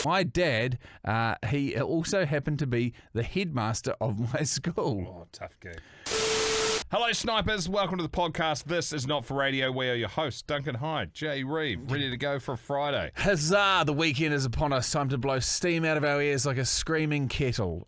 My dad, he also happened to be the headmaster of my school. Oh, tough gig. Hello, snipers. Welcome to the podcast. This is Not For Radio. We are your hosts, Duncan Hyde, Jay Reeve, ready to go for a Friday. Huzzah! The weekend is upon us. Time to blow steam out of our ears like a screaming kettle.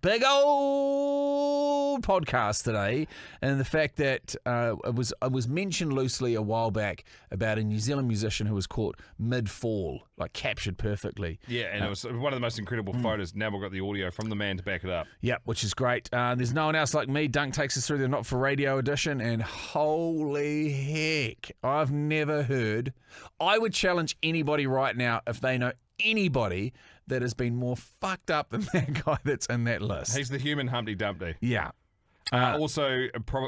Big old podcast today, and the fact that it was mentioned loosely a while back about a New Zealand musician who was caught mid-fall, like captured perfectly. Yeah, and it was one of the most incredible photos. Now we've got the audio from the man to back it up. Yep, which is great. There's no one else like me. Dunk takes us through the Not For Radio edition, and holy heck, I've never heard. I would challenge anybody right now if they know anybody that has been more fucked up than that guy that's in that list. He's the human Humpty Dumpty. Yeah. Also,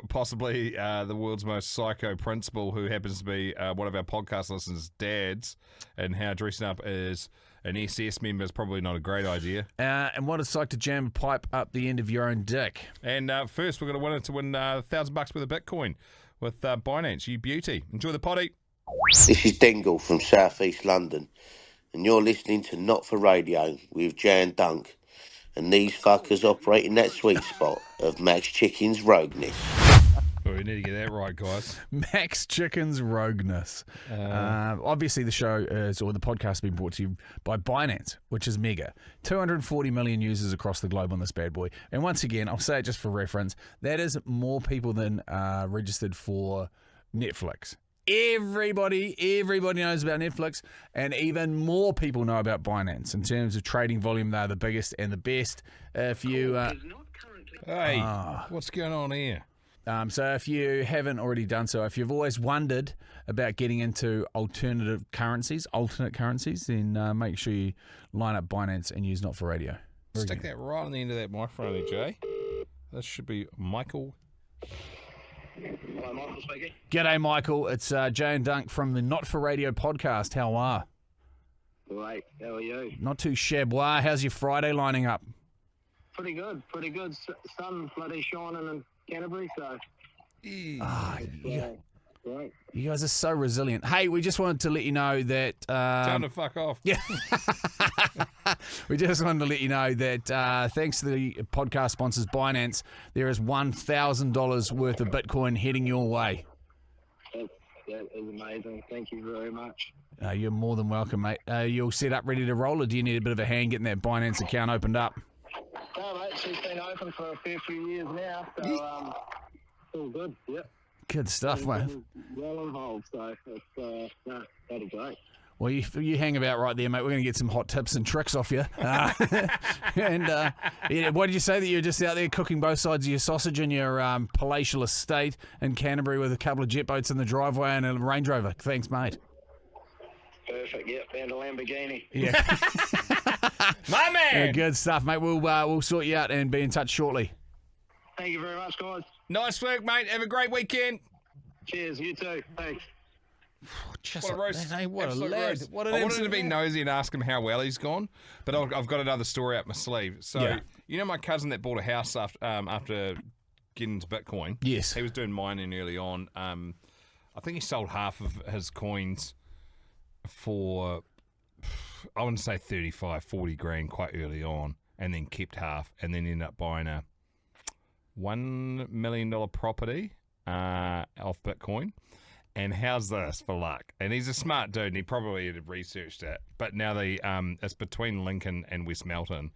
possibly the world's most psycho principal, who happens to be one of our podcast listeners' dads, and how dressing up as an SS member is probably not a great idea. And what it's like to jam a pipe up the end of your own dick. And first, we're going to win $1,000 worth of Bitcoin with Binance. You beauty. Enjoy the potty. This is Dingle from South East London, and you're listening to Not For Radio with Jay and Dunc. And these fuckers operate in that sweet spot of Max Chicken's rogueness. Oh, we need to get that right, guys. Max Chicken's rogueness. Obviously, the show is, or the podcast has been brought to you by Binance, which is mega. 240 million users across the globe on this bad boy. And once again, I'll say it just for reference, that is more people than registered for Netflix. Everybody knows about Netflix, and even more people know about Binance. In terms of trading volume, they're the biggest and the best. If you Hey, what's going on here? so if you haven't already done so, if you've always wondered about getting into alternate currencies, then make sure you line up Binance and use Not For Radio. Stick that right on the end of that microphone there, Jay. This should be Michael. Hello, Michael speaking. G'day, Michael. It's Jay and Dunc from the Not For Radio podcast. How are? Great. How are you? Not too shabwa. How's your Friday lining up? Pretty good. Sun bloody shining in Canterbury, so great. You guys are so resilient. Hey, we just wanted to let you know that... Time to fuck off. Yeah. We just wanted to let you know that thanks to the podcast sponsors Binance, there is $1,000 worth of Bitcoin heading your way. That is amazing. Thank you very much. You're more than welcome, mate. You all set up, ready to roll, or do you need a bit of a hand getting that Binance account opened up? No, mate, she's been open for a fair few years now, so it's all good. Yep. Good stuff, mate. Well on hold, so it's that'd be great. Well, you hang about right there, mate. We're going to get some hot tips and tricks off you. And what did you say, that you're just out there cooking both sides of your sausage in your palatial estate in Canterbury with a couple of jet boats in the driveway and a Range Rover? Thanks, mate. Perfect, yep, and a Lamborghini. Yeah. My man! Yeah, good stuff, mate. We'll sort you out and be in touch shortly. Thank you very much, guys. Nice work, mate. Have a great weekend. Cheers, you too. Thanks. Just What a roast. Hey, what a Absolute lad. roast. What an I wanted to absolute be lad. nosy and ask him how well he's gone, but I've got another story up my sleeve. So, Yeah. you know my cousin that bought a house after getting into Bitcoin? Yes. He was doing mining early on. I think he sold half of his coins for, I want to say 35, 40 grand quite early on, and then kept half, and then ended up buying a $1 million property off Bitcoin. And how's this for luck? And he's a smart dude, and he probably had researched it. But now it's between Lincoln and West Melton.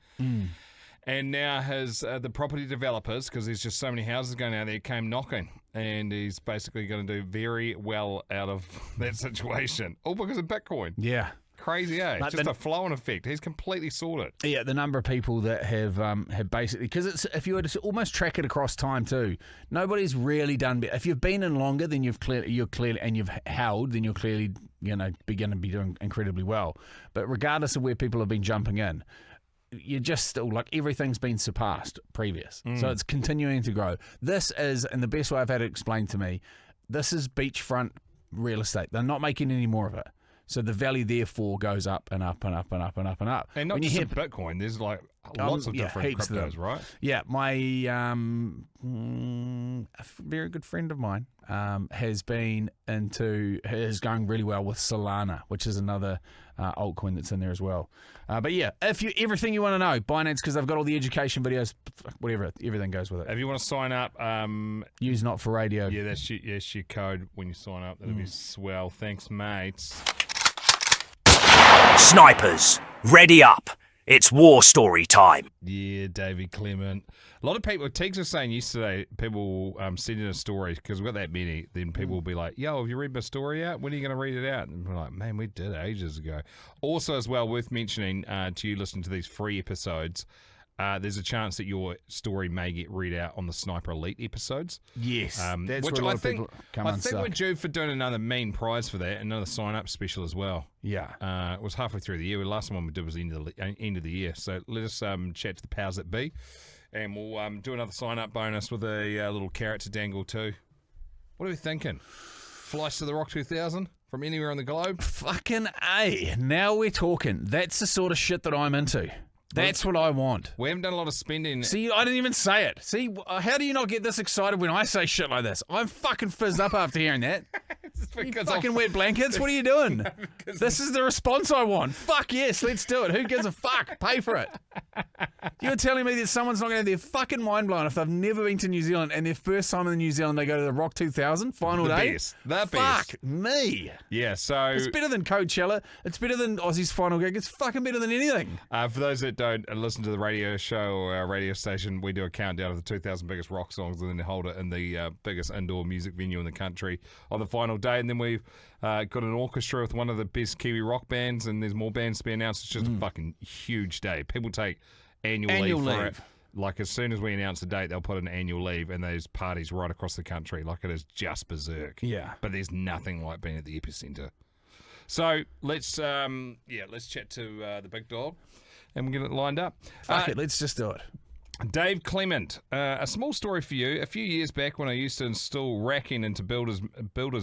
And now the property developers, because there's just so many houses going out there, came knocking. And he's basically going to do very well out of that situation. All because of Bitcoin. Yeah. Crazy, eh? Like Just a flow-on effect. He's completely sorted. Yeah, the number of people that have basically, because it's, if you were to almost track it across time too, nobody's really done. If you've been in longer, then you're clearly, and you've held, then you're clearly, going to be doing incredibly well. But regardless of where people have been jumping in, you're just still like everything's been surpassed previous. So it's continuing to grow. This is, and the best way I've had it explained to me, this is beachfront real estate. They're not making any more of it. So the value therefore goes up and up and up and up and up and up. And not when just you in Bitcoin, there's like lots of different heaps of them. cryptos, right? Yeah, my a very good friend of mine has going really well with Solana, which is another altcoin that's in there as well. But yeah, everything you want to know, Binance, because they've got all the education videos, whatever, everything goes with it. If you want to sign up, Use Not for Radio. yeah, that's your code when you sign up. That'll be swell. Thanks, mates. Snipers, ready up. It's war story time. Yeah, David Clement. A lot of people, Teagues was saying yesterday, people send in a story, because we've got that many, then people will be like, yo, have you read my story out? When are you going to read it out? And we're like, man, we did ages ago. Also, as well, worth mentioning to you listening to these free episodes, there's a chance that your story may get read out on the Sniper Elite episodes. Yes, that's which where a lot I of think, people come I think unstuck. we're due for doing another main prize for that, another sign-up special as well. Yeah. It was halfway through the year. The last one we did was the end of the year. So let us chat to the powers that be, and we'll do another sign-up bonus with a little carrot to dangle too. What are we thinking? Flights to the Rock 2000 from anywhere on the globe? Fucking A. Now we're talking. That's the sort of shit that I'm into. That's what I want. We haven't done a lot of spending. See, I didn't even say it. See, how do you not get this excited when I say shit like this? I'm fucking fizzed up after hearing that. You fucking wet blankets. What are you doing? This is the response I want. Fuck yes, let's do it. Who gives a fuck? Pay for it. You're telling me that someone's not going to have their fucking mind blown if they've never been to New Zealand and their first time in New Zealand they go to the Rock 2000 final day? The Fuck best. me. Yeah, so... It's better than Coachella. It's better than Aussie's final gig. It's fucking better than anything. For those that don't listen to the radio show or our radio station, we do a countdown of the 2,000 biggest rock songs and then hold it in the biggest indoor music venue in the country on the final day. And then we've got an orchestra with one of the best Kiwi rock bands, and there's more bands to be announced. It's just a fucking huge day. People take annual leave for it. Like, as soon as we announce the date, they'll put an annual leave, and there's parties right across the country. Like, it is just berserk. Yeah. But there's nothing like being at the epicenter. So let's chat to the big dog, and we'll get it lined up. Fuck it, let's just do it. Dave Clement, a small story for you. A few years back when I used to install racking into builders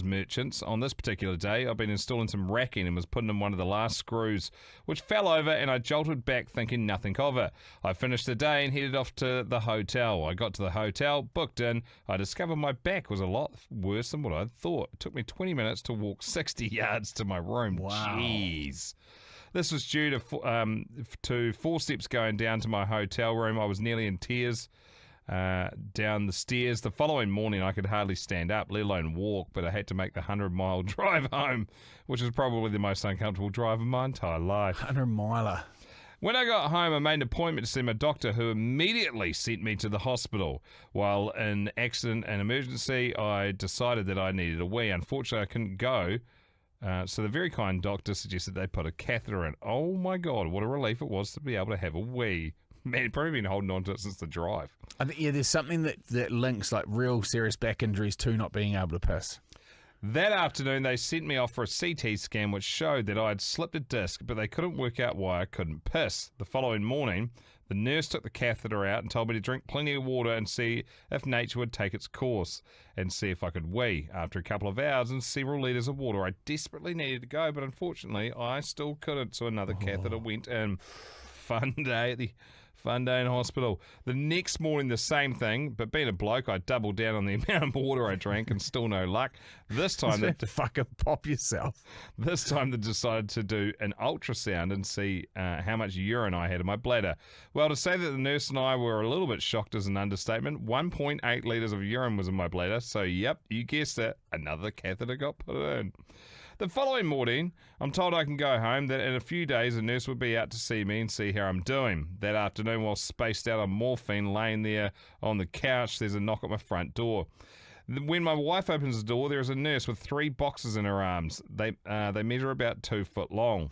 merchants, on this particular day, I've been installing some racking and was putting in one of the last screws, which fell over, and I jolted back thinking nothing of it. I finished the day and headed off to the hotel. I got to the hotel, booked in. I discovered my back was a lot worse than what I thought. It took me 20 minutes to walk 60 yards to my room. Wow. Jeez. This was due to 4 steps going down to my hotel room. I was nearly in tears down the stairs. The following morning, I could hardly stand up, let alone walk, but I had to make the 100-mile drive home, which is probably the most uncomfortable drive of my entire life. 100-miler. When I got home, I made an appointment to see my doctor, who immediately sent me to the hospital. While in accident and emergency, I decided that I needed a wee. Unfortunately, I couldn't go. So the very kind doctor suggested they put a catheter in. Oh my God, what a relief it was to be able to have a wee. Man, he'd probably been holding on to it since the drive. I think, yeah, there's something that links like real serious back injuries to not being able to piss. That afternoon, they sent me off for a CT scan, which showed that I had slipped a disc, but they couldn't work out why I couldn't piss. The following morning, the nurse took the catheter out and told me to drink plenty of water and see if nature would take its course and see if I could wee. After a couple of hours and several litres of water, I desperately needed to go, but unfortunately, I still couldn't, so another catheter went in. Fun day in hospital. The next morning, the same thing, but being a bloke, I doubled down on the amount of water I drank and still no luck. This time, fucking pop yourself. This time, they decided to do an ultrasound and see how much urine I had in my bladder. Well, to say that the nurse and I were a little bit shocked is an understatement. 1.8 litres of urine was in my bladder, so yep, you guessed it, another catheter got put in. The following morning, I'm told I can go home, that in a few days a nurse would be out to see me and see how I'm doing. That afternoon, while spaced out on morphine, laying there on the couch, there's a knock at my front door. When my wife opens the door, there is a nurse with 3 boxes in her arms. They measure about 2 foot long.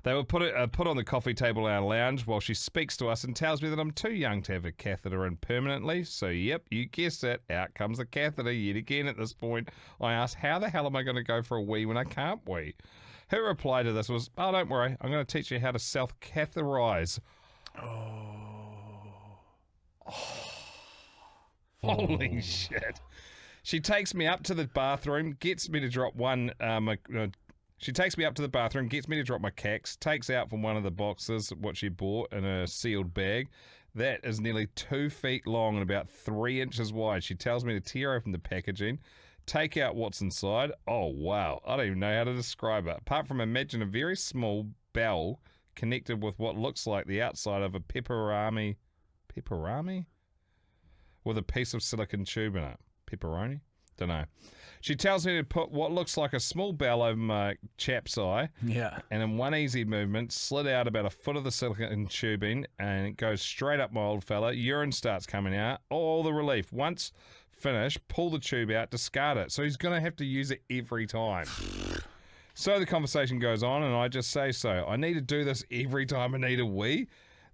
They were put on the coffee table in our lounge while she speaks to us and tells me that I'm too young to have a catheter in permanently. So, yep, you guessed it. Out comes the catheter yet again at this point. I asked, how the hell am I going to go for a wee when I can't wee? Her reply to this was, oh, don't worry. I'm going to teach you how to self-catheterize. Holy shit. She takes me up to the bathroom, gets me to drop one She takes me up to the bathroom, gets me to drop my cacks, takes out from one of the boxes what she bought in a sealed bag. That is nearly 2 feet long and about 3 inches wide. She tells me to tear open the packaging, take out what's inside. Oh, wow. I don't even know how to describe it. Apart from imagine a very small bell connected with what looks like the outside of a pepperami? With a piece of silicone tube in it. Pepperoni? Don't know. She tells me to put what looks like a small bell over my chap's eye. Yeah. And in one easy movement, slid out about a foot of the silicone tubing, and it goes straight up my old fella. Urine starts coming out. All the relief. Once finished, pull the tube out, discard it. So he's going to have to use it every time. So the conversation goes on, and I just say so. I need to do this every time I need a wee.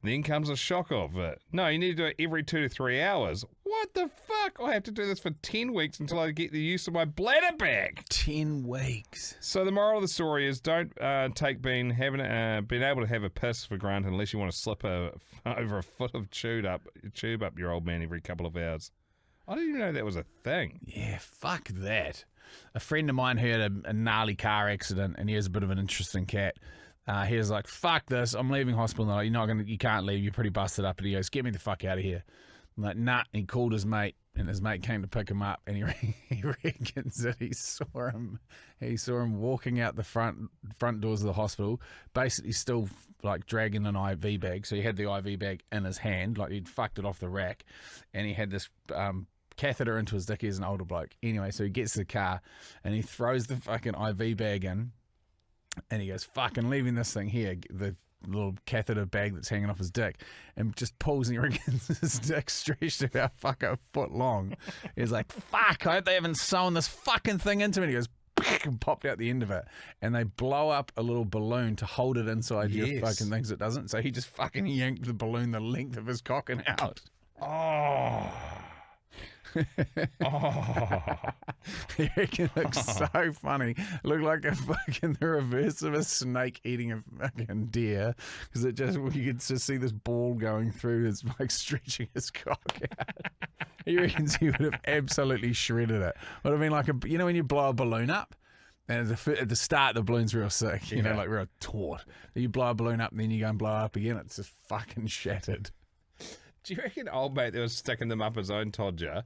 Then comes a shock of it. No, you need to do it every 2 to 3 hours. What the fuck? I have to do this for 10 weeks until I get the use of my bladder back. 10 weeks. So the moral of the story is don't take being able to have a piss for granted unless you want to slip over a foot of tube up your old man every couple of hours. I didn't even know that was a thing. Yeah, fuck that. A friend of mine had a gnarly car accident, and he has a bit of an interesting cat. He was like, fuck this, I'm leaving hospital. And they're like, you can't leave, you're pretty busted up. And he goes, get me the fuck out of here. I'm like, nah. He called his mate, and his mate came to pick him up, and he reckons that he saw him walking out the front doors of the hospital, basically still like dragging an IV bag. So he had the IV bag in his hand, like he'd fucked it off the rack, and he had this catheter into his dick. He's an older bloke. Anyway, so he gets to the car, and he throws the fucking IV bag in, and he goes, fucking leaving this thing here, the little catheter bag that's hanging off his dick, and just pulls, and he reckons his dick stretched about fuck a foot long. He's like, fuck, I hope they haven't sewn this fucking thing into me. And he goes, and popped out the end of it, and they blow up a little balloon to hold it inside your fucking things. It doesn't. So he just fucking yanked the balloon the length of his cock and out. Oh. He reckon it looks so funny. It looked like a fucking the reverse of a snake eating a fucking deer, because it just, you could just see this ball going through his, like, stretching his cock out. He reckons he would have absolutely shredded it. Would have been like you know when you blow a balloon up, and at the start the balloon's real sick, you know, like real taut. You blow a balloon up, and then you go and blow up again, it's just fucking shattered. Do you reckon old mate that was sticking them up his own todger?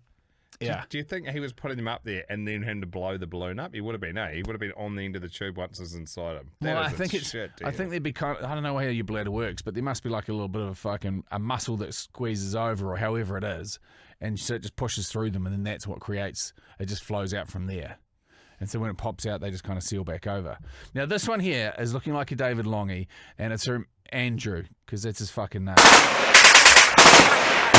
Yeah. Do you think he was putting them up there and then him to blow the balloon up? He would have been, no. He would have been on the end of the tube once it's inside him. Well, I think there'd be kind of, I don't know how your bladder works, but there must be like a little bit of a muscle that squeezes over, or however it is, and so it just pushes through them, and then that's what creates, it just flows out from there. And so when it pops out, they just kind of seal back over. Now, this one here is looking like a David Longy, and it's from Andrew, because that's his fucking name.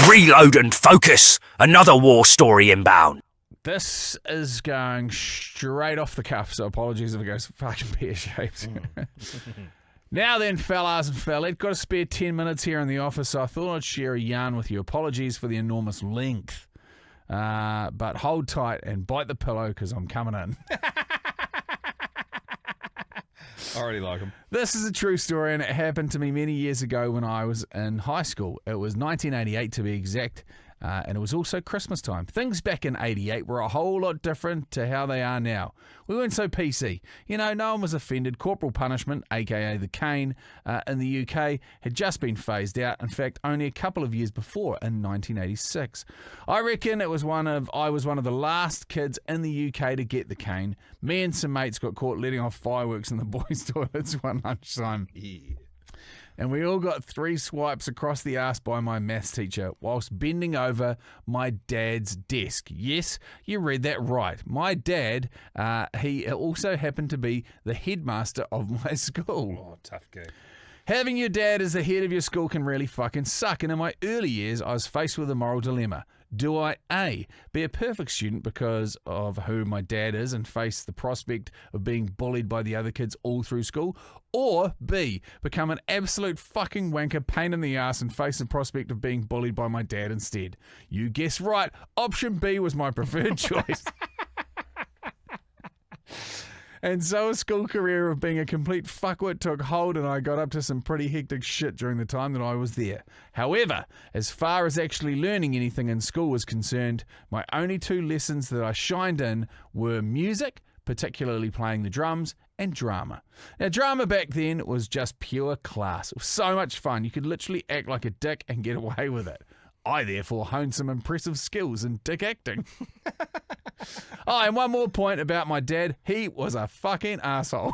Reload and focus. Another war story inbound. This is going straight off the cuff, so apologies if it goes fucking pear-shaped. Now then, fellas and fellas, got a spare 10 minutes here in the office, so I thought I'd share a yarn with you. Apologies for the enormous length, but hold tight and bite the pillow, because I'm coming in. I already like him. This is a true story, and it happened to me many years ago when I was in high school. It was 1988 to be exact, and it was also Christmas time. Things back in 88 were a whole lot different to how they are now. We weren't so PC. You know, no one was offended. Corporal punishment, aka the cane, in the UK had just been phased out. In fact, only a couple of years before, in 1986. I reckon I was one of the last kids in the UK to get the cane. Me and some mates got caught letting off fireworks in the boys' toilets one lunchtime. Yeah. And we all got 3 swipes across the arse by my maths teacher whilst bending over my dad's desk. Yes, you read that right. My dad, he also happened to be the headmaster of my school. Oh, tough gig. Having your dad as the head of your school can really fucking suck. And in my early years, I was faced with a moral dilemma. Do I, A, be a perfect student because of who my dad is and face the prospect of being bullied by the other kids all through school? Or, B, become an absolute fucking wanker, pain in the ass, and face the prospect of being bullied by my dad instead? You guessed right. Option B was my preferred choice. And so a school career of being a complete fuckwit took hold, and I got up to some pretty hectic shit during the time that I was there. However, as far as actually learning anything in school was concerned, my only 2 lessons that I shined in were music, particularly playing the drums, and drama. Now, drama back then was just pure class. It was so much fun. You could literally act like a dick and get away with it. I therefore honed some impressive skills in dick acting. Oh, and one more point about my dad. He was a fucking asshole.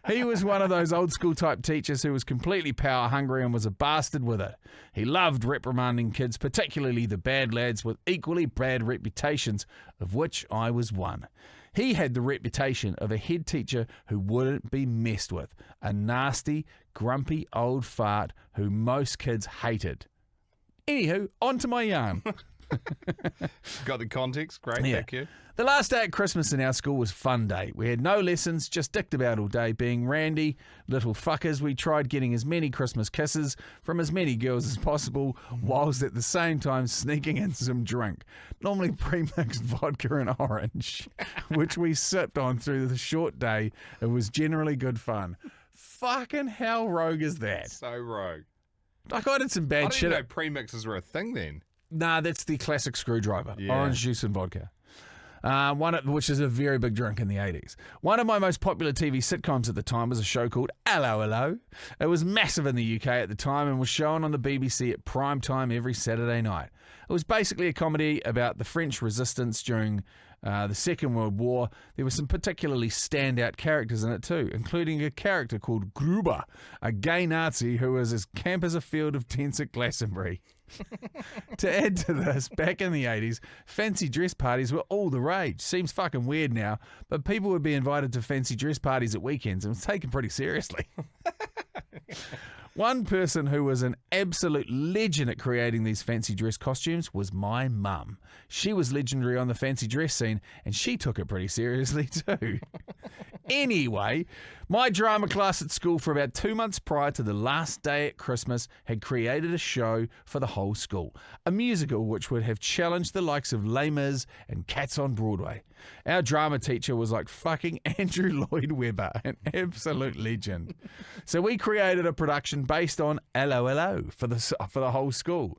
He was one of those old school type teachers who was completely power hungry and was a bastard with it. He loved reprimanding kids, particularly the bad lads with equally bad reputations, of which I was one. He had the reputation of a head teacher who wouldn't be messed with, a nasty, grumpy old fart who most kids hated. Anywho, on to my yarn. Got the context? Great, Yeah. thank you. The last day at Christmas in our school was fun day. We had no lessons, just dicked about all day, being randy little fuckers. We tried getting as many Christmas kisses from as many girls as possible, whilst at the same time sneaking in some drink, normally pre-mixed vodka and orange, which we sipped on through the short day. It was generally good fun. Fucking how rogue is that? So rogue. Like, I did some I bad didn't shit. know premixes were a thing then. Nah, that's the classic screwdriver. Yeah. Orange juice and vodka. Which is a very big drink in the 80s. One of my most popular TV sitcoms at the time was a show called Hello, Hello. It was massive in the UK at the time and was shown on the BBC at prime time every Saturday night. It was basically a comedy about the French resistance during the Second World War. There were some particularly standout characters in it too, including a character called Gruber, a gay Nazi who was as camp as a field of tents at Glastonbury. To add to this, back in the 80s, fancy dress parties were all the rage. Seems fucking weird now, but people would be invited to fancy dress parties at weekends and it was taken pretty seriously. One person who was an absolute legend at creating these fancy dress costumes was my mum. She was legendary on the fancy dress scene and she took it pretty seriously too. Anyway, my drama class at school for about 2 months prior to the last day at Christmas had created a show for the whole school, a musical which would have challenged the likes of Les Mis and Cats on Broadway. Our drama teacher was like fucking Andrew Lloyd Webber, an absolute legend. So we created a production based on Hello, Hello for the whole school.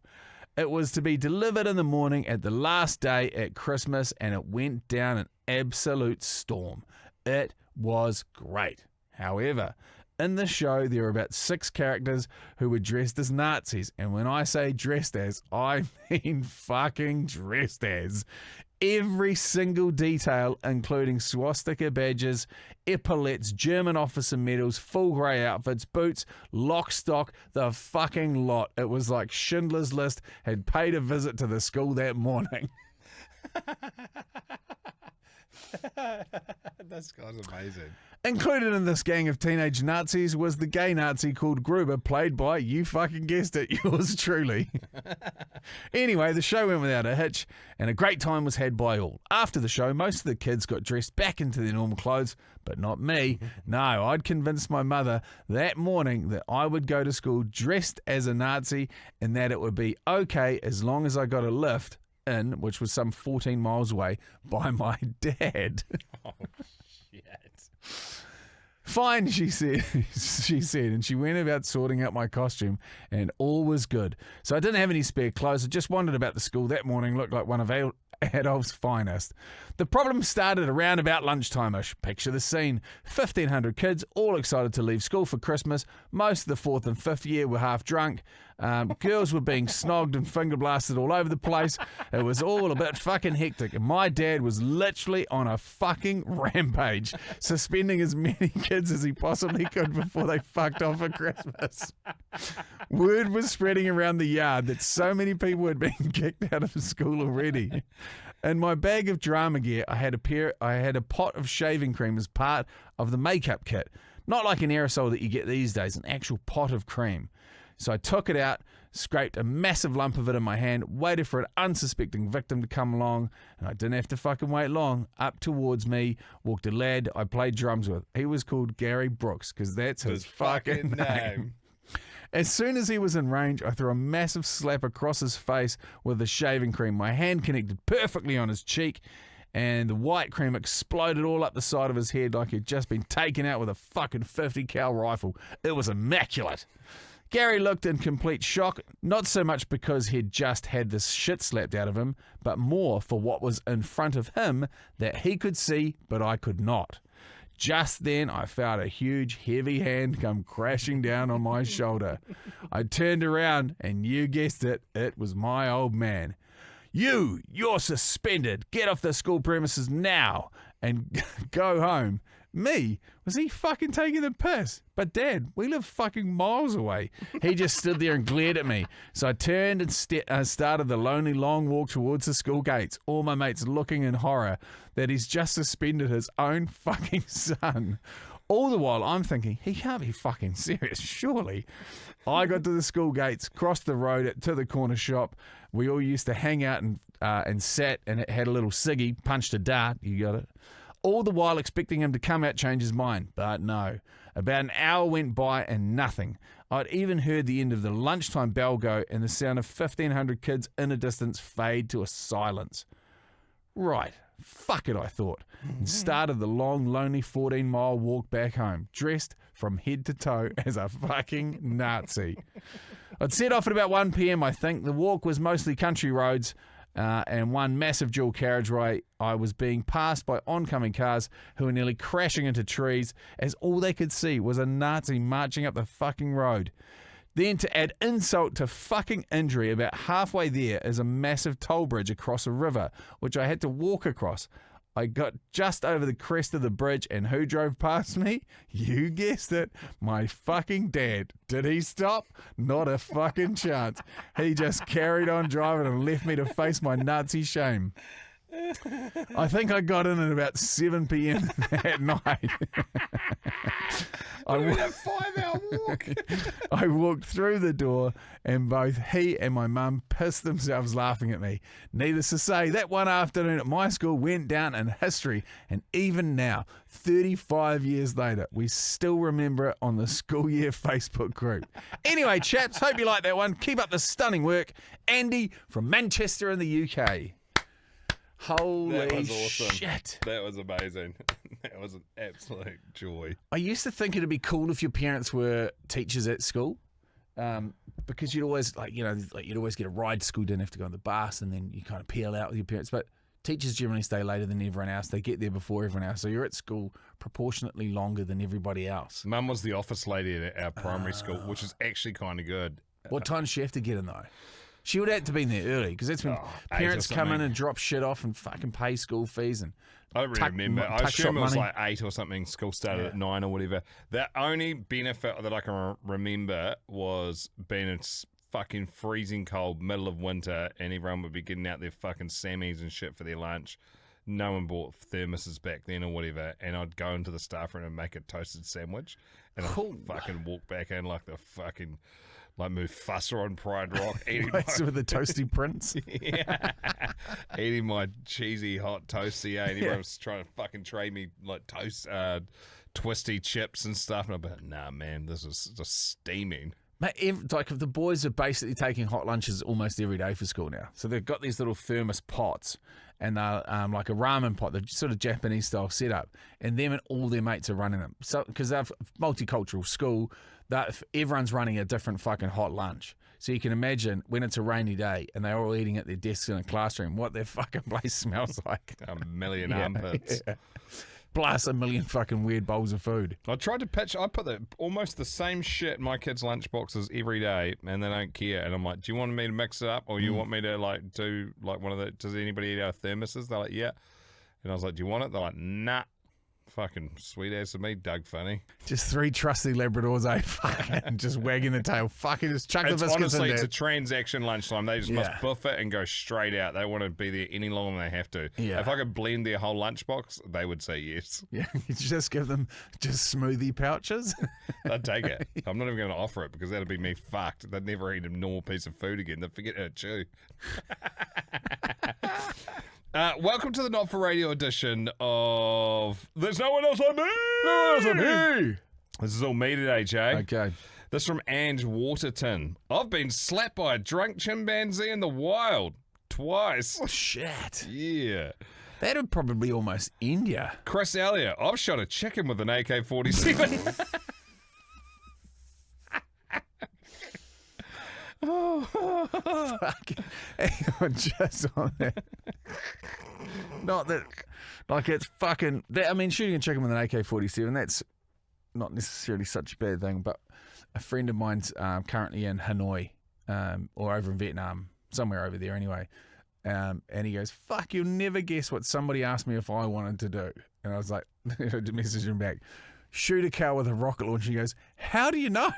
It was to be delivered in the morning at the last day at Christmas and it went down an absolute storm. It was great. However, in the show, there were about 6 characters who were dressed as Nazis. And when I say dressed as, I mean fucking dressed as. Every single detail, including swastika badges, epaulets, German officer medals, full grey outfits, boots, lock, stock, the fucking lot. It was like Schindler's List had paid a visit to the school that morning. This guy's amazing. Included in this gang of teenage Nazis was the gay Nazi called Gruber, played by, you fucking guessed it, yours truly. Anyway, the show went without a hitch, and a great time was had by all. After the show, most of the kids got dressed back into their normal clothes, but not me. No, I'd convinced my mother that morning that I would go to school dressed as a Nazi and that it would be okay as long as I got a lift in, which was some 14 miles away, by my dad. Oh, shit. Fine, she said, and she went about sorting out my costume, and all was good. So I didn't have any spare clothes. I just wandered about the school that morning, looked like one of Adolf's finest. The problem started around about lunchtime-ish. Picture the scene. 1,500 kids, all excited to leave school for Christmas. Most of the 4th and 5th year were half drunk. Girls were being snogged and finger blasted all over the place. It was all a bit fucking hectic. And my dad was literally on a fucking rampage, suspending as many kids as he possibly could before they fucked off for Christmas. Word was spreading around the yard that so many people had been kicked out of school already. In my bag of drama gear, I had a pot of shaving cream as part of the makeup kit. Not like an aerosol that you get these days, an actual pot of cream. So I took it out, scraped a massive lump of it in my hand, waited for an unsuspecting victim to come along, and I didn't have to fucking wait long. Up towards me walked a lad I played drums with. He was called Gary Brooks, because that's his fucking name. As soon as he was in range, I threw a massive slap across his face with the shaving cream. My hand connected perfectly on his cheek, and the white cream exploded all up the side of his head like he'd just been taken out with a fucking 50 cal rifle. It was immaculate. Gary looked in complete shock, not so much because he'd just had this shit slapped out of him, but more for what was in front of him that he could see, but I could not. Just then, I felt a huge, heavy hand come crashing down on my shoulder. I turned around, and you guessed it, it was my old man. You're suspended. Get off the school premises now and go home. Me? Was he fucking taking the piss? But Dad, we live fucking miles away. He just stood there and glared at me. So I turned and started the lonely long walk towards the school gates. All my mates looking in horror that he's just suspended his own fucking son. All the while I'm thinking, he can't be fucking serious, surely. I got to the school gates, crossed the road to the corner shop. We all used to hang out and sat and had a little ciggy, punched a dart, you got it. All the while expecting him to come out, change his mind. But no. About an hour went by and nothing. I'd even heard the end of the lunchtime bell go and the sound of 1,500 kids in a distance fade to a silence. Right. Fuck it, I thought. And started the long, lonely 14-mile walk back home, dressed from head to toe as a fucking Nazi. I'd set off at about 1 p.m, I think. The walk was mostly country roads, and one massive dual carriageway. I was being passed by oncoming cars who were nearly crashing into trees as all they could see was a Nazi marching up the fucking road. Then to add insult to fucking injury, about halfway there is a massive toll bridge across a river, which I had to walk across. I got just over the crest of the bridge, and who drove past me? You guessed it, my fucking dad. Did he stop? Not a fucking chance. He just carried on driving and left me to face my Nazi shame. I think I got in at about 7 p.m. that night. I walked a 5-hour walk. I walked through the door and both he and my mum pissed themselves laughing at me. Needless to say, that one afternoon at my school went down in history, and even now, 35 years later, we still remember it on the school year Facebook group. Anyway, chaps, hope you like that one. Keep up the stunning work. Andy from Manchester in the UK. Holy That was awesome. shit. That was amazing. That was an absolute joy. I used to think it'd be cool if your parents were teachers at school, because you'd always you'd always get a ride to school, didn't have to go on the bus, and then you kind of peel out with your parents. But teachers generally stay later than everyone else. They get there before everyone else, so you're at school proportionately longer than everybody else. Mum was the office lady at our primary school, which is actually kind of good. What time does she have to get in though? She would have to be in there early, because that's when parents come in and drop shit off and fucking pay school fees and. I don't really remember. I assume it was money. like 8 or something. School started at 9 or whatever. The only benefit that I can remember was being in fucking freezing cold, middle of winter, and everyone would be getting out their fucking Sammies and shit for their lunch. No one bought thermoses back then or whatever, and I'd go into the staff room and make a toasted sandwich, and I'd fucking walk back in like the fucking... like Mufasa on Pride Rock, eating with the toasty prince. Yeah, eating my cheesy hot toasty, and everyone was trying to fucking trade me like toast, twisty chips and stuff. And I'm like, nah, man, this is just steaming. Mate, if the boys are basically taking hot lunches almost every day for school now. So they've got these little thermos pots, and they're like a ramen pot, the sort of Japanese style setup, and them and all their mates are running them. So because they're a multicultural school, that everyone's running a different fucking hot lunch. So you can imagine when it's a rainy day and they're all eating at their desks in a classroom, what their fucking place smells like. A million armpits. Yeah. Plus a million fucking weird bowls of food. I tried to pitch, I put almost the same shit in my kids' lunchboxes every day, and they don't care. And I'm like, do you want me to mix it up, or you want me to like do like one of the, does anybody eat our thermoses? They're like, yeah. And I was like, do you want it? They're like, nah. Fucking sweet ass of me, Doug Funny. Just 3 trusty Labradors, fucking just wagging the tail. Fucking just chuck the biscuits honestly, in there. it's a transaction lunchtime. They just must buff it and go straight out. They want to be there any longer than they have to. Yeah. If I could blend their whole lunchbox, they would say yes. Yeah, you just give them just smoothie pouches. They'd take it. I'm not even going to offer it because that'd be me fucked. They'd never eat a normal piece of food again. They'd forget how to chew. Welcome to the Not for Radio edition of There's No One Else on Me! No one else on me! This is all me today, Jay. Okay. This from Ange Waterton. I've been slapped by a drunk chimpanzee in the wild twice. Oh, shit. Yeah. That would probably almost end you. Chris Elliott. I've shot a chicken with an AK-47. Fucking hang on, just on that. Not Like, it's fucking... I mean, shooting a chicken with an AK-47, that's not necessarily such a bad thing, but a friend of mine's currently in Hanoi, or over in Vietnam, somewhere over there anyway, and he goes, fuck, you'll never guess what somebody asked me if I wanted to do. And I was like, message him back, shoot a cow with a rocket launcher. He goes, how do you know?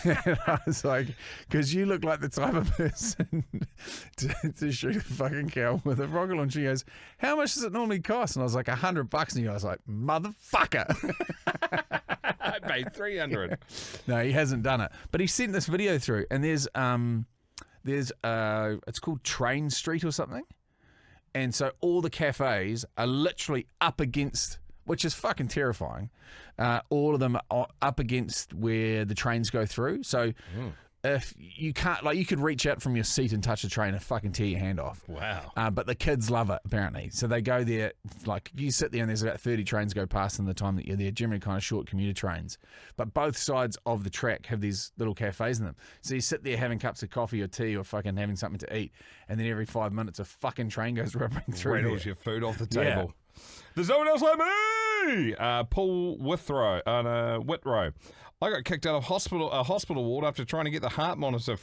And I was like, because you look like the type of person to shoot a fucking cow with a rocket launcher. He goes, how much does it normally cost? And I was like, $100. And he was like, motherfucker. I paid $300. No, he hasn't done it. But he sent this video through, and there's it's called Train Street or something. And so all the cafes are literally up against, which is fucking terrifying. All of them are up against where the trains go through. So if you can't, like, you could reach out from your seat and touch the train and fucking tear your hand off. Wow. But the kids love it, apparently. So they go there, like, you sit there and there's about 30 trains go past in the time that you're there, generally kind of short commuter trains. But both sides of the track have these little cafes in them. So you sit there having cups of coffee or tea or fucking having something to eat, and then every 5 minutes a fucking train goes ripping through there. Rattles your food off the table. Yeah. There's no one else like me! Paul Whitrow. I got kicked out of a hospital ward after trying to get the heart monitor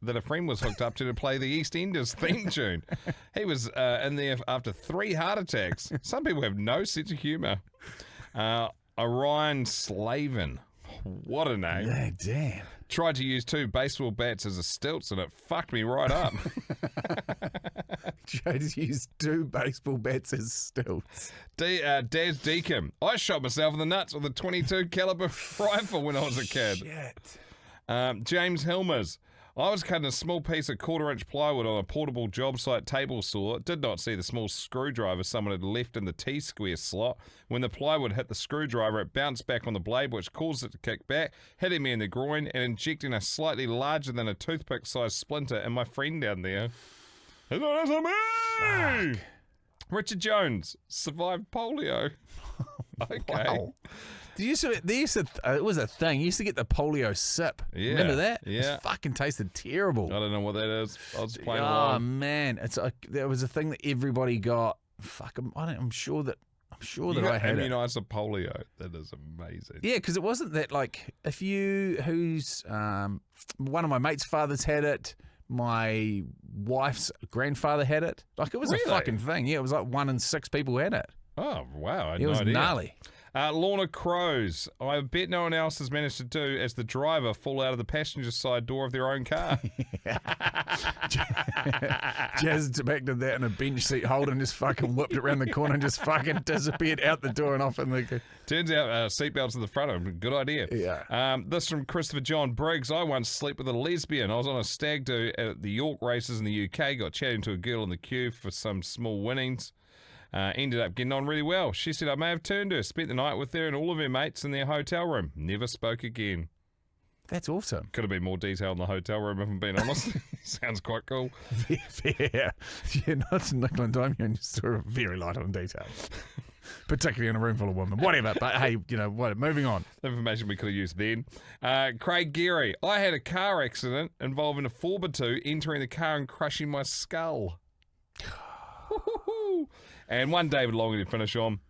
that a friend was hooked up to play the EastEnders theme tune. He was in there after 3 heart attacks. Some people have no sense of humour. Orion Slavin. What a name. Yeah, damn. Tried to use 2 baseball bats as a stilts and it fucked me right up. Tried to use 2 baseball bats as stilts. Daz Deacon. I shot myself in the nuts with a 22 caliber rifle when I was a kid. Shit. James Hilmers. I was cutting a small piece of 1/4-inch plywood on a portable job site table saw. Did not see the small screwdriver someone had left in the T-square slot. When the plywood hit the screwdriver, it bounced back on the blade, which caused it to kick back, hitting me in the groin and injecting a slightly larger than a toothpick-sized splinter in my friend down there. Fuck. Richard Jones survived polio. Okay. Wow. It was a thing. You used to get the polio sip. Yeah. Remember that? Yeah. It fucking tasted terrible. I don't know what that is. I was playing Oh along. man, there was a thing that everybody got. Fuck, I'm sure that I had it. Immunised of polio. That is amazing. Yeah, because it wasn't that, like, one of my mates' fathers had it. My wife's grandfather had it. Like, it was a fucking thing. Yeah, it was like 1 in 6 people had it. Oh, wow. I had It no was idea. gnarly. Lorna Crows. I bet no one else has managed to do as the driver fall out of the passenger side door of their own car. Jazz back to that in a bench seat Holden just fucking whipped around the corner and just fucking disappeared out the door and off in the... Turns out seatbelts in the front of them. Good idea. Yeah. This from Christopher John Briggs. I once slept with a lesbian. I was on a stag do at the York races in the UK. Got chatting to a girl in the queue for some small winnings. Ended up getting on really well. She said I may have turned her, spent the night with her and all of her mates in their hotel room. Never spoke again. That's awesome. Could have been more detail in the hotel room, if I'm being honest. Sounds quite cool. Yeah. Not nickel and dime you, and just sort of very light on detail. Particularly in a room full of women. Whatever. But hey, moving on. Information we could have used then. Craig Geary. I had a car accident involving a 4x2 entering the car and crushing my skull. And one David Longy to finish on.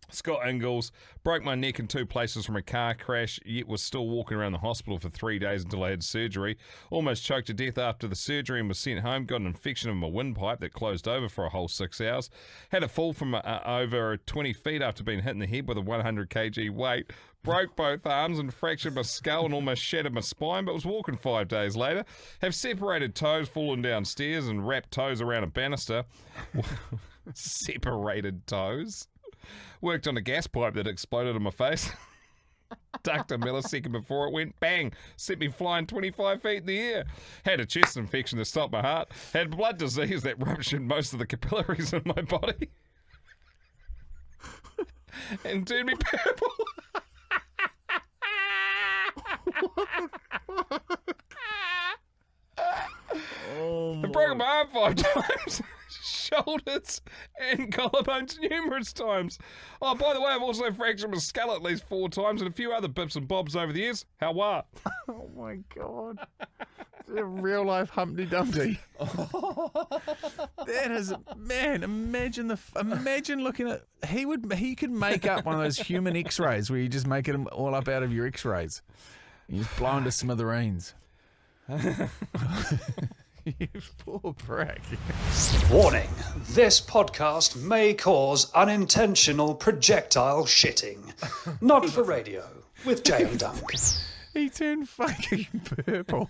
Scott Ingalls. Broke my neck in 2 places from a car crash, yet was still walking around the hospital for 3 days until I had surgery. Almost choked to death after the surgery and was sent home. Got an infection in my windpipe that closed over for a whole 6 hours. Had a fall from over 20 feet after being hit in the head with a 100 kg weight. Broke both arms and fractured my skull and almost shattered my spine, but was walking 5 days later. Have separated toes, fallen downstairs and wrapped toes around a banister. Separated toes. Worked on a gas pipe that exploded in my face. Ducked a millisecond before it went bang. Sent me flying 25 feet in the air. Had a chest infection that stopped my heart. Had blood disease that ruptured most of the capillaries in my body. And turned me purple. I broke my arm 5 times. Shoulders and collarbones numerous times. Oh, by the way, I've also fractured my skull at least 4 times and a few other bips and bobs over the years. How what? Oh my God. real life Humpty Dumpty. That is, man. Imagine looking at he could make up one of those human X-rays where you just make it all up out of your X-rays. You just blow into smithereens. You poor prick. Warning, this podcast may cause unintentional projectile shitting. Not for radio, with Jay and Dunc. He turned fucking purple.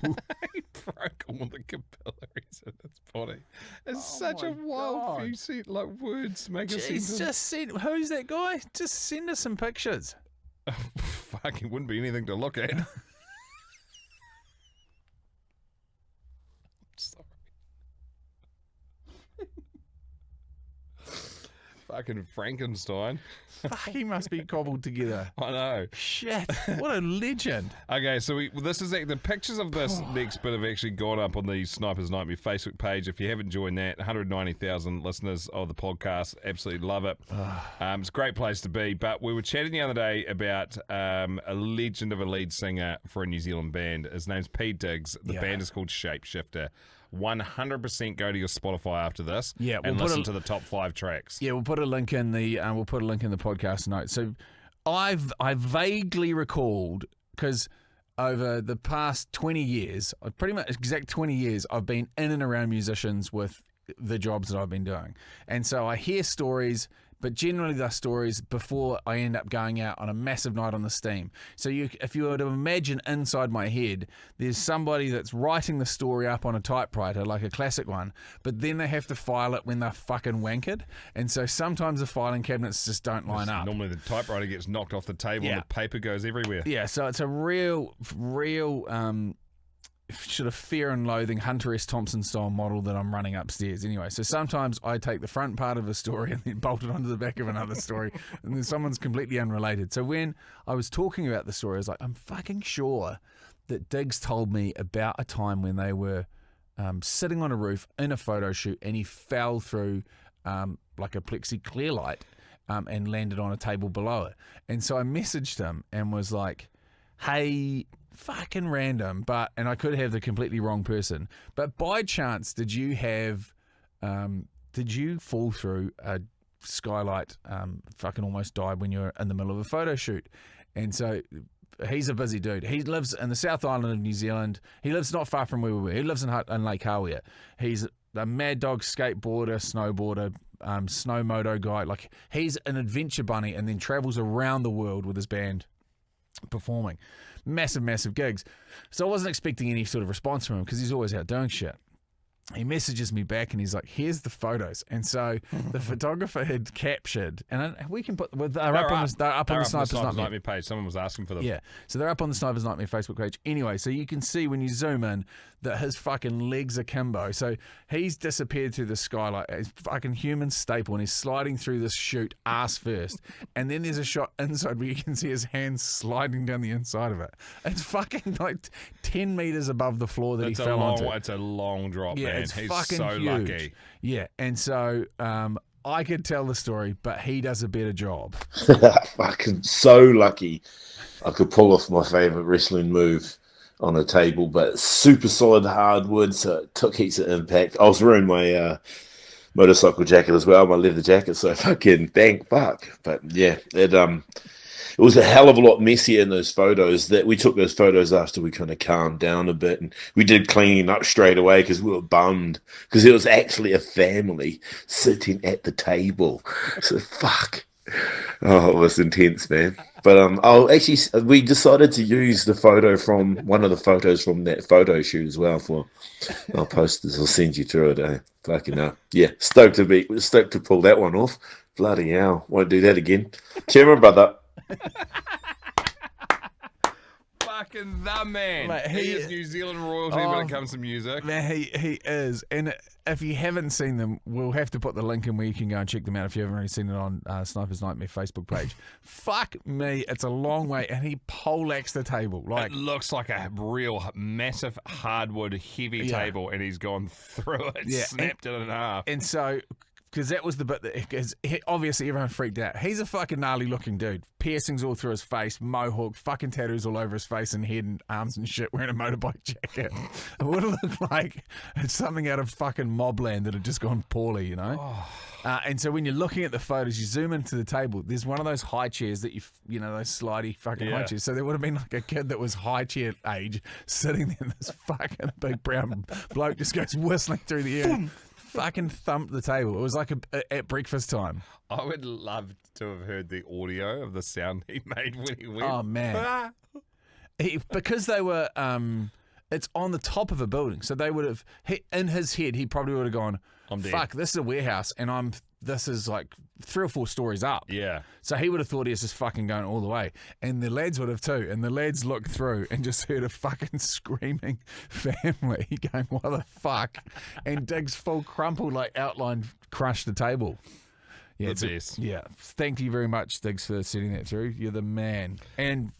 He broke all the capillaries in his body. It's such a wild few words to make a sentence. Just send, who's that guy? Just send us some pictures. Fucking wouldn't be anything to look at. Sorry. Fucking Frankenstein. Fuck, he must be cobbled together. I know. Shit, what a legend. Okay, so the pictures of this next bit have actually gone up on the Sniper's Nightmare Facebook page. If you haven't joined that, 190,000 listeners of the podcast. Absolutely love it. It's a great place to be. But we were chatting the other day about a legend of a lead singer for a New Zealand band. His name's Pete Diggs. The band is called Shapeshifter. 100% go to your Spotify after this and listen to the top 5 tracks. Yeah, we'll put a link in the podcast notes. So I vaguely recalled, because over the past 20 years, pretty much exact 20 years, I've been in and around musicians with the jobs that I've been doing. And so I hear stories, but generally they're stories before I end up going out on a massive night on the steam. So if you were to imagine inside my head, there's somebody that's writing the story up on a typewriter, like a classic one, but then they have to file it when they're fucking wankered. And so sometimes the filing cabinets just don't line up. Normally the typewriter gets knocked off the table and the paper goes everywhere. Yeah, so it's a real sort of Fear and Loathing Hunter S. Thompson style model that I'm running upstairs. Anyway, so sometimes I take the front part of a story and then bolt it onto the back of another story, and then someone's completely unrelated. So when I was talking about the story, I was like, I'm fucking sure that Diggs told me about a time when they were sitting on a roof in a photo shoot, and he fell through like a plexi clear light and landed on a table below it. And so I messaged him and was like, hey, fucking random, and I could have the completely wrong person, but by chance did you fall through a skylight, fucking almost died when you're in the middle of a photo shoot? And so he's a busy dude. He lives in the South Island of New Zealand. He lives not far from where we were. He lives in Lake Hawea. He's a mad dog skateboarder, snowboarder, snowmoto guy. Like, he's an adventure bunny and then travels around the world with his band performing. Massive gigs. So I wasn't expecting any sort of response from him because he's always out doing shit. He messages me back and he's like, here's the photos. And so the photographer had captured, and we can put, they're up on the Sniper's Nightmare page. Someone was asking for them. Yeah, so they're up on the Sniper's Nightmare Facebook page. Anyway, so you can see when you zoom in that his fucking legs are kimbo. So he's disappeared through the skylight. He's fucking human staple, and he's sliding through this chute ass first. And then there's a shot inside where you can see his hands sliding down the inside of it. It's fucking like 10 meters above the floor that he fell onto. It's a long drop, yeah, man. It's He's fucking so huge. lucky. Yeah, and so I could tell the story, but he does a better job. Fucking so lucky. I could pull off my favourite wrestling move on a table, but super solid hardwood, so it took heaps of impact. I was wearing my motorcycle jacket as well, my leather jacket, so fucking thank fuck. But yeah, it was a hell of a lot messier in those photos. That we took those photos after we kind of calmed down a bit, and we did cleaning up straight away because we were bummed because it was actually a family sitting at the table. So fuck. Oh, it was intense, man. But we decided to use the photo from one of the photos from that photo shoot as well. I'll post this. I'll send you through it. Fucking hell. Yeah, stoked to pull that one off. Bloody hell, won't do that again. Cheer, brother. Fucking the man. Mate, he is New Zealand royalty when it comes to music. Man, he is. And if you haven't seen them, we'll have to put the link in where you can go and check them out if you haven't already seen it on Sniper's Nightmare Facebook page. Fuck me, it's a long way, and he poleaxed the table. Like, it looks like a real massive hardwood heavy table, and he's gone through it, snapped it in half. And so because that was the bit that, because obviously everyone freaked out. He's a fucking gnarly looking dude. Piercings all through his face, mohawk, fucking tattoos all over his face and head and arms and shit, wearing a motorbike jacket. It would have looked like it's something out of fucking Mobland that had just gone poorly, you know? And so when you're looking at the photos, you zoom into the table, there's one of those high chairs that you know, those slidey fucking high chairs. So there would have been like a kid that was high chair age sitting there and this fucking big brown bloke just goes whistling through the air. Boom. Fucking thumped the table. It was like at breakfast time. I would love to have heard the audio of the sound he made when he went. Oh, man. Because they were, it's on the top of a building. So they would have, in his head, he probably would have gone, I'm dead. Fuck, this is a warehouse and this is like 3 or 4 stories up. Yeah. So he would have thought he was just fucking going all the way. And the lads would have too. And the lads looked through and just heard a fucking screaming family going, what the fuck? And Diggs full crumpled, like outline, crushed the table. Yeah, The best. Yeah. Thank you very much, Diggs, for sending that through. You're the man. And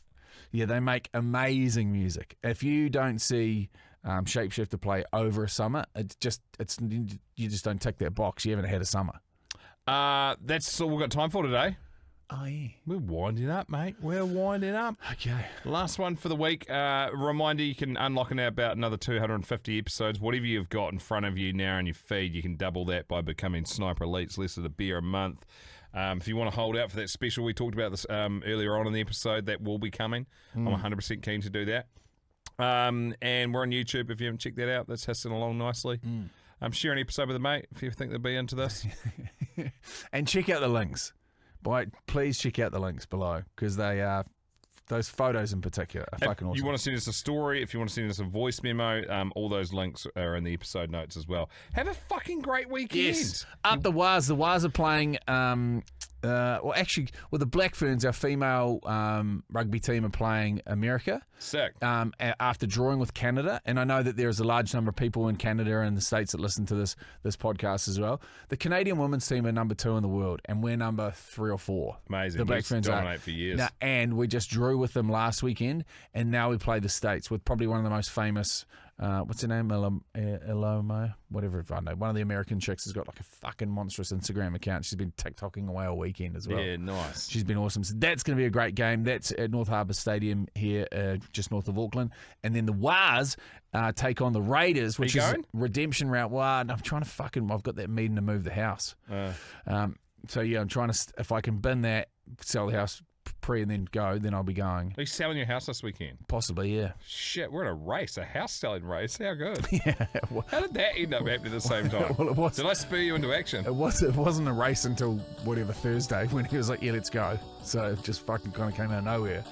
yeah, they make amazing music. If you don't see Shapeshifter play over a summer, you just don't tick that box. You haven't had a summer. That's all we've got time for today. Oh, yeah. We're winding up, mate. We're winding up. Okay. Last one for the week. Reminder, you can unlock in about another 250 episodes. Whatever you've got in front of you now in your feed, you can double that by becoming Sniper Elites, less than a beer a month. If you want to hold out for that special, we talked about this earlier on in the episode, that will be coming. I'm 100% keen to do that. And we're on YouTube if you haven't checked that out. That's hissing along nicely. Share an episode with a mate if you think they'll be into this. And check out the links. Please check out the links below because they are, those photos in particular are fucking awesome. If you want to send us a story, if you want to send us a voice memo, all those links are in the episode notes as well. Have a fucking great weekend. Yes. Up the Waz. The Waz are playing, the Black Ferns, our female rugby team, are playing America. Sick. After drawing with Canada. And I know that there's a large number of people in Canada and the States that listen to this podcast as well. The Canadian women's team are number 2 in the world, and we're number 3 or 4. Amazing. The Black Ferns dominate for years. And we just drew with them last weekend, and now we play the States with probably one of the most famous, what's her name? Eloma? Whatever, I don't know. One of the American chicks has got like a fucking monstrous Instagram account. She's been TikToking away all weekend as well. Yeah, nice. She's been awesome. So that's going to be a great game. That's at North Harbour Stadium here, just north of Auckland. And then the Waz take on the Raiders, which is redemption round. Well, I'm trying to I've got that meeting to move the house. So yeah, I'm trying to, if I can bin that, sell the house pre and then go, then I'll be going. Are you selling your house this weekend? Possibly, yeah. Shit, we're in a race, a house selling race. How good. Yeah. How did that end up happening at the same time? Well, it was. Did I spur you into action? It wasn't a race until whatever Thursday when he was like, yeah, let's go. So it just fucking kind of came out of nowhere.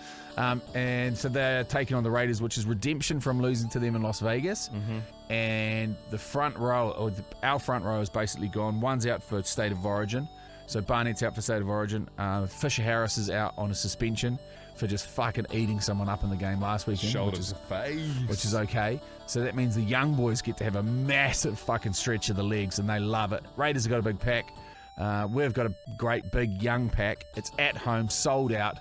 And so they're taking on the Raiders, which is redemption from losing to them in Las Vegas. Mm-hmm. And the front row, or our front row is basically gone. One's out for State of Origin. So Barnett's out for State of Origin. Fisher Harris is out on a suspension for just fucking eating someone up in the game last weekend. Shoulders face. Which is okay. So that means the young boys get to have a massive fucking stretch of the legs, and they love it. Raiders have got a big pack. We've got a great big young pack. It's at home, sold out.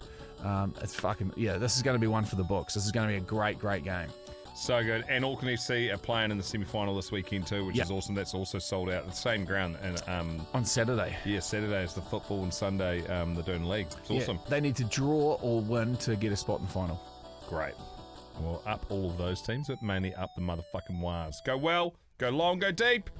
It's fucking, yeah, this is going to be one for the books. This is going to be a great, great game. So good. And Auckland FC are playing in the semi-final this weekend too, which is awesome. That's also sold out. The same ground. And on Saturday. Yeah, Saturday is the football, and Sunday they're doing league. It's awesome. They need to draw or win to get a spot in the final. Great. Well, up all of those teams, but mainly up the motherfucking Waz. Go well, go long, go deep.